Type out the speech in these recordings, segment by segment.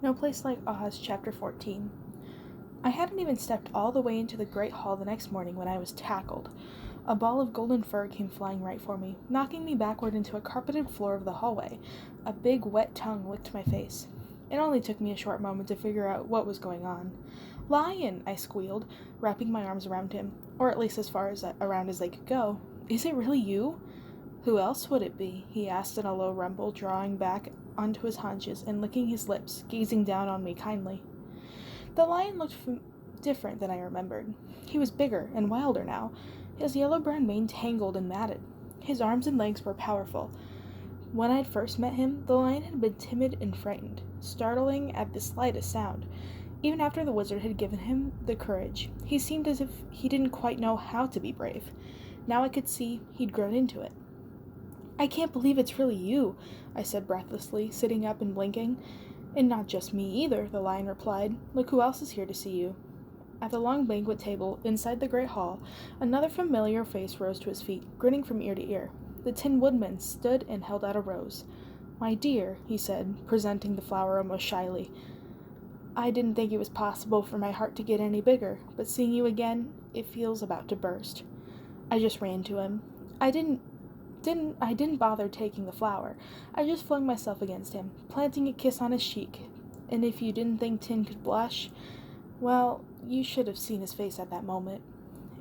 No Place Like Oz, Chapter 14. I hadn't even stepped all the way into the great hall the next morning when I was tackled. A ball of golden fur came flying right for me, knocking me backward into a carpeted floor of the hallway. A big, wet tongue licked my face. It only took me a short moment to figure out what was going on. "Lion!" I squealed, wrapping my arms around him, or at least as far around as they could go. "Is it really you?" "Who else would it be?" he asked in a low rumble, drawing back onto his haunches and licking his lips, gazing down on me kindly. The lion looked different than I remembered. He was bigger and wilder now, his yellow-brown mane tangled and matted. His arms and legs were powerful. When I'd first met him, the lion had been timid and frightened, startling at the slightest sound. Even after the wizard had given him the courage, he seemed as if he didn't quite know how to be brave. Now I could see he'd grown into it. "I can't believe it's really you," I said breathlessly, sitting up and blinking. "And not just me either," the lion replied. "Look who else is here to see you." At the long banquet table inside the great hall, another familiar face rose to his feet, grinning from ear to ear. The Tin Woodman stood and held out a rose. "My dear," he said, presenting the flower almost shyly, "I didn't think it was possible for my heart to get any bigger, but seeing you again, it feels about to burst." I just ran to him. I didn't bother taking the flower. I just flung myself against him, planting a kiss on his cheek. And if you didn't think Tin could blush, well, you should have seen his face at that moment.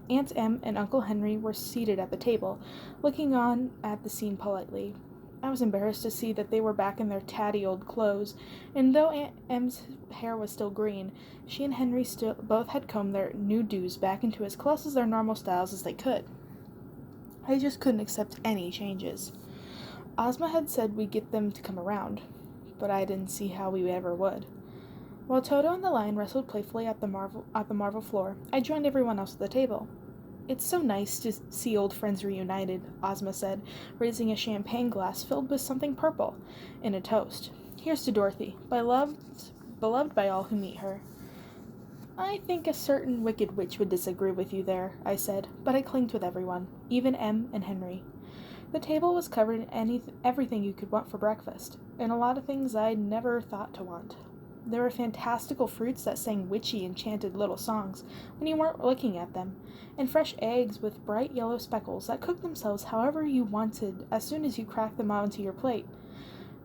Aunt Em and Uncle Henry were seated at the table, looking on at the scene politely. I was embarrassed to see that they were back in their tatty old clothes, and though Aunt Em's hair was still green, she and Henry both had combed their new do's back into as close as their normal styles as they could. I just couldn't accept any changes. Ozma had said we'd get them to come around, but I didn't see how we ever would. While Toto and the lion wrestled playfully at the marble floor, I joined everyone else at the table. "It's so nice to see old friends reunited," Ozma said, raising a champagne glass filled with something purple, in a toast. "Here's to Dorothy, beloved by all who meet her." "I think a certain wicked witch would disagree with you there," I said, but I clinked with everyone, even Em and Henry. The table was covered in everything you could want for breakfast, and a lot of things I'd never thought to want. There were fantastical fruits that sang witchy, enchanted little songs when you weren't looking at them, and fresh eggs with bright yellow speckles that cooked themselves however you wanted as soon as you cracked them onto your plate.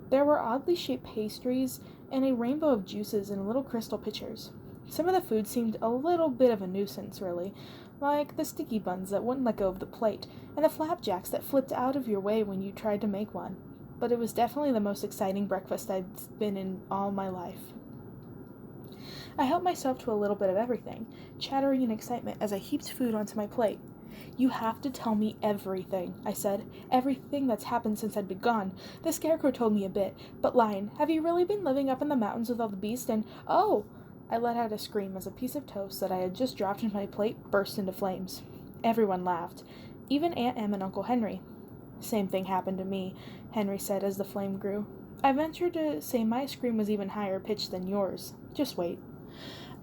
There were oddly shaped pastries and a rainbow of juices in little crystal pitchers. Some of the food seemed a little bit of a nuisance, really, like the sticky buns that wouldn't let go of the plate, and the flapjacks that flipped out of your way when you tried to make one. But it was definitely the most exciting breakfast I'd been in all my life. I helped myself to a little bit of everything, chattering in excitement as I heaped food onto my plate. "You have to tell me everything," I said. "Everything that's happened since I'd been gone. The Scarecrow told me a bit, but Lion, have you really been living up in the mountains with all the beasts and— Oh!" I let out a scream as a piece of toast that I had just dropped into my plate burst into flames. Everyone laughed, even Aunt Em and Uncle Henry. "Same thing happened to me," Henry said as the flame grew. "I venture to say my scream was even higher pitched than yours. Just wait."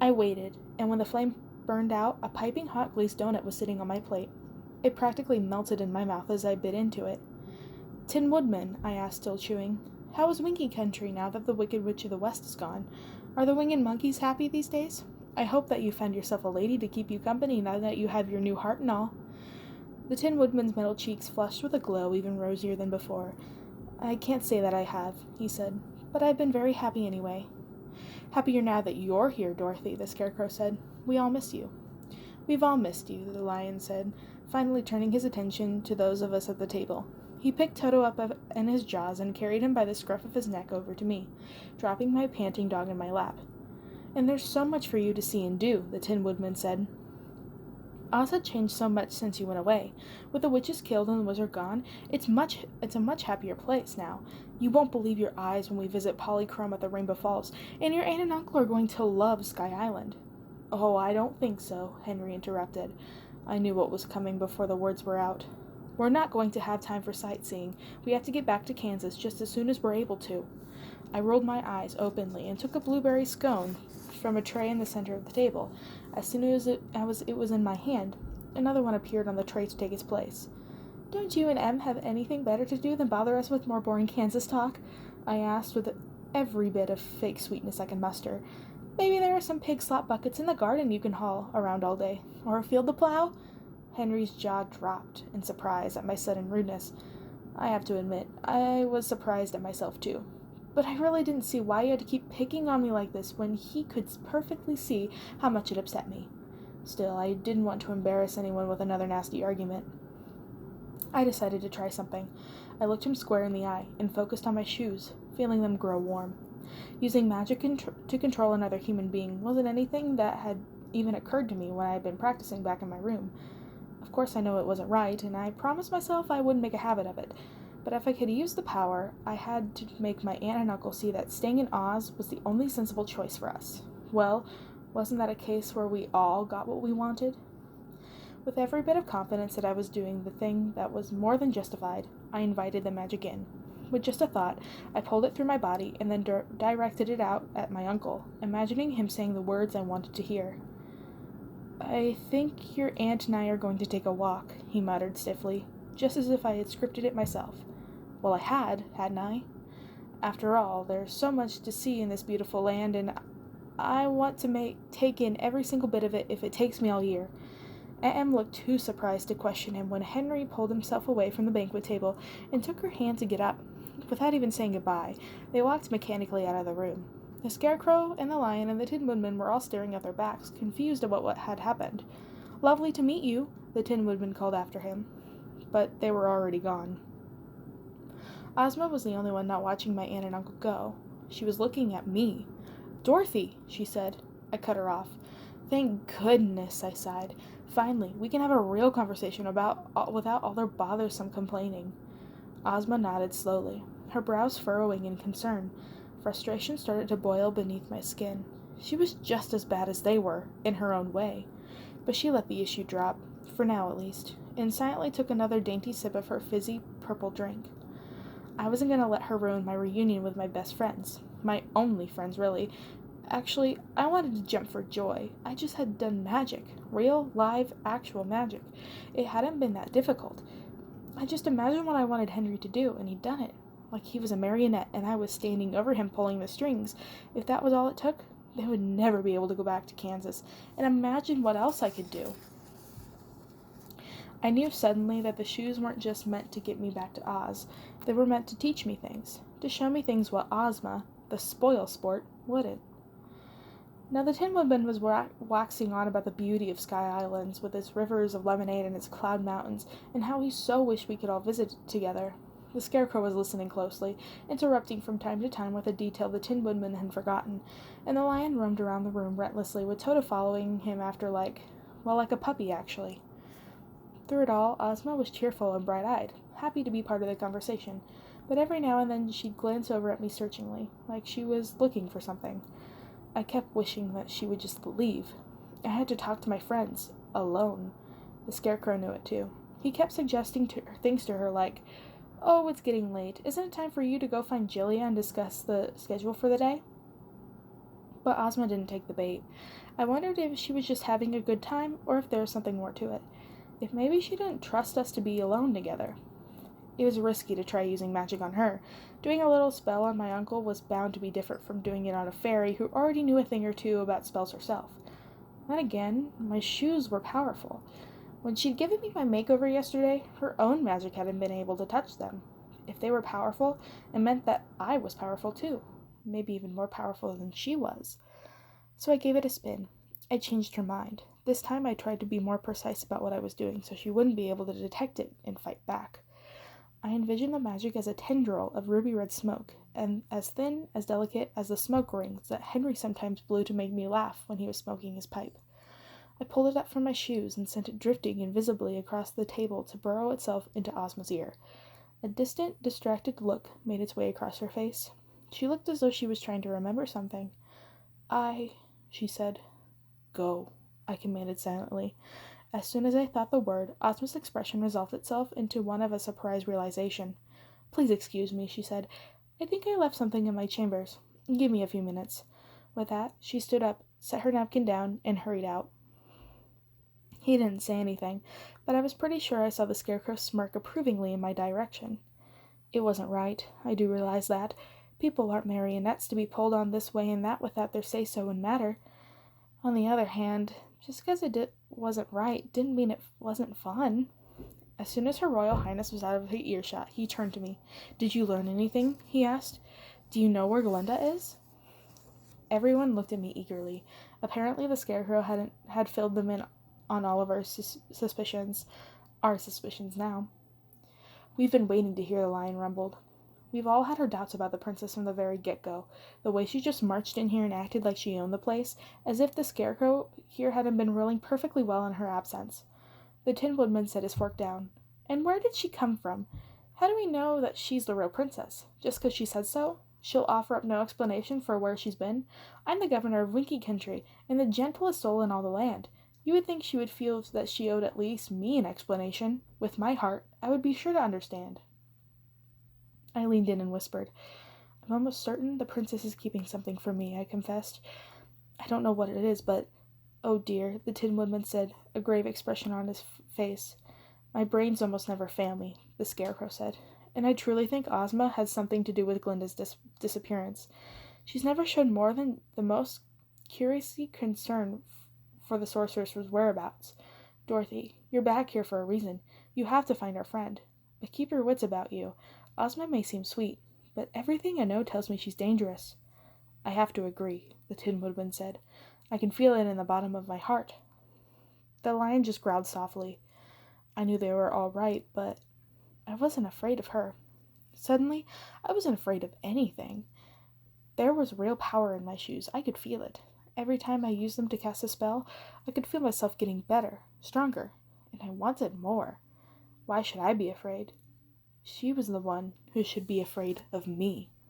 I waited, and when the flame burned out, a piping hot glazed donut was sitting on my plate. It practically melted in my mouth as I bit into it. "Tin Woodman," I asked, still chewing, "how is Winkie Country now that the Wicked Witch of the West is gone? Are the winged monkeys happy these days? I hope that you found yourself a lady to keep you company now that you have your new heart and all." The Tin Woodman's metal cheeks flushed with a glow even rosier than before. "I can't say that I have," he said, "but I've been very happy anyway." "Happier now that you're here, Dorothy," the Scarecrow said. "We all miss you." "We've all missed you," the lion said, finally turning his attention to those of us at the table. He picked Toto up in his jaws and carried him by the scruff of his neck over to me, dropping my panting dog in my lap. "And there's so much for you to see and do," the Tin Woodman said. "Oz had changed so much since you went away. With the witches killed and the wizard gone, it's a much happier place now. You won't believe your eyes when we visit Polychrome at the Rainbow Falls, and your aunt and uncle are going to love Sky Island." "Oh, I don't think so," Henry interrupted. I knew what was coming before the words were out. "We're not going to have time for sightseeing. We have to get back to Kansas just as soon as we're able to." I rolled my eyes openly and took a blueberry scone from a tray in the center of the table. As soon as it was in my hand, another one appeared on the tray to take its place. "Don't you and Em have anything better to do than bother us with more boring Kansas talk?" I asked with every bit of fake sweetness I can muster. Maybe there are some pig slop buckets in the garden you can haul around all day, or a field to plow." Henry's jaw dropped in surprise at my sudden rudeness. I have to admit, I was surprised at myself too. But I really didn't see why he had to keep picking on me like this when he could perfectly see how much it upset me. Still, I didn't want to embarrass anyone with another nasty argument. I decided to try something. I looked him square in the eye and focused on my shoes, feeling them grow warm. Using magic to control another human being wasn't anything that had even occurred to me when I had been practicing back in my room. Of course, I know it wasn't right, and I promised myself I wouldn't make a habit of it. But if I could use the power, I had to make my aunt and uncle see that staying in Oz was the only sensible choice for us. Well, wasn't that a case where we all got what we wanted? With every bit of confidence that I was doing the thing that was more than justified, I invited the magic in. With just a thought, I pulled it through my body and then directed it out at my uncle, imagining him saying the words I wanted to hear. "I think your aunt and I are going to take a walk," he muttered stiffly, just as if I had scripted it myself. Well, I hadn't I? After all, there's so much to see in this beautiful land, and I want to take in every single bit of it if it takes me all year. Aunt Em looked too surprised to question him when Henry pulled himself away from the banquet table and took her hand to get up. Without even saying goodbye, they walked mechanically out of the room. The Scarecrow and the Lion and the Tin Woodman were all staring at their backs, confused at what had happened. "Lovely to meet you," the Tin Woodman called after him. But they were already gone. Ozma was the only one not watching my aunt and uncle go. She was looking at me. "Dorothy," she said. I cut her off. "Thank goodness," I sighed. "Finally, we can have a real conversation without all their bothersome complaining." Ozma nodded slowly, her brows furrowing in concern. Frustration started to boil beneath my skin. She was just as bad as they were, in her own way. But she let the issue drop, for now at least, and silently took another dainty sip of her fizzy purple drink. I wasn't going to let her ruin my reunion with my best friends. My only friends, really. Actually, I wanted to jump for joy. I just had done magic. Real, live, actual magic. It hadn't been that difficult. I just imagined what I wanted Henry to do, and he'd done it. Like he was a marionette, and I was standing over him pulling the strings. If that was all it took, they would never be able to go back to Kansas. And imagine what else I could do. I knew suddenly that the shoes weren't just meant to get me back to Oz. They were meant to teach me things. To show me things what Ozma, the spoil sport, wouldn't. Now the Tin Woodman was waxing on about the beauty of Sky Islands, with its rivers of lemonade and its cloud mountains, and how he so wished we could all visit together. The Scarecrow was listening closely, interrupting from time to time with a detail the Tin Woodman had forgotten, and the Lion roamed around the room relentlessly, with Toto following him after like a puppy, actually. Through it all, Ozma was cheerful and bright-eyed, happy to be part of the conversation, but every now and then she'd glance over at me searchingly, like she was looking for something. I kept wishing that she would just leave. I had to talk to my friends, alone. The Scarecrow knew it too. He kept suggesting things to her like, "Oh, it's getting late. Isn't it time for you to go find Jillia and discuss the schedule for the day?" But Ozma didn't take the bait. I wondered if she was just having a good time, or if there was something more to it. If maybe she didn't trust us to be alone together. It was risky to try using magic on her. Doing a little spell on my uncle was bound to be different from doing it on a fairy who already knew a thing or two about spells herself. Then again, my shoes were powerful. When she'd given me my makeover yesterday, her own magic hadn't been able to touch them. If they were powerful, it meant that I was powerful too. Maybe even more powerful than she was. So I gave it a spin. I changed her mind. This time I tried to be more precise about what I was doing so she wouldn't be able to detect it and fight back. I envisioned the magic as a tendril of ruby-red smoke, and as thin, as delicate as the smoke rings that Henry sometimes blew to make me laugh when he was smoking his pipe. I pulled it up from my shoes and sent it drifting invisibly across the table to burrow itself into Ozma's ear. A distant, distracted look made its way across her face. She looked as though she was trying to remember something. She said. "Go," I commanded silently. As soon as I thought the word, Ozma's expression resolved itself into one of a surprised realization. "Please excuse me," she said. "I think I left something in my chambers. Give me a few minutes." With that, she stood up, set her napkin down, and hurried out. He didn't say anything, but I was pretty sure I saw the Scarecrow smirk approvingly in my direction. It wasn't right, I do realize that, People aren't marionettes to be pulled on this way and that without their say-so and matter. On the other hand, just because wasn't right didn't mean it wasn't fun. As soon as Her Royal Highness was out of earshot, he turned to me. "Did you learn anything?" he asked. "Do you know where Glinda is?" Everyone looked at me eagerly. Apparently the Scarecrow had filled them in on all of our suspicions. Our suspicions now. "We've been waiting to hear," the Lion rumbled. "We've all had our doubts about the princess from the very get-go. The way she just marched in here and acted like she owned the place, as if the Scarecrow here hadn't been ruling perfectly well in her absence." The Tin Woodman set his fork down. "And where did she come from? How do we know that she's the real princess? Just 'cause she said so? She'll offer up no explanation for where she's been? I'm the governor of Winkie Country, and the gentlest soul in all the land. You would think she would feel that she owed at least me an explanation. With my heart, I would be sure to understand." I leaned in and whispered. "I'm almost certain the princess is keeping something from me," I confessed. "I don't know what it is, but—" "Oh dear," the Tin Woodman said, a grave expression on his face. "My brains almost never fail me," the Scarecrow said, "and I truly think Ozma has something to do with Glinda's disappearance. She's never shown more than the most curiously concern for the sorceress's whereabouts. Dorothy, you're back here for a reason. You have to find our friend. But keep your wits about you. Ozma may seem sweet, but everything I know tells me she's dangerous." "I have to agree," the Tin Woodman said. "I can feel it in the bottom of my heart." The Lion just growled softly. I knew they were all right, but I wasn't afraid of her. Suddenly, I wasn't afraid of anything. There was real power in my shoes. I could feel it. Every time I used them to cast a spell, I could feel myself getting better, stronger, and I wanted more. Why should I be afraid? She was the one who should be afraid of me.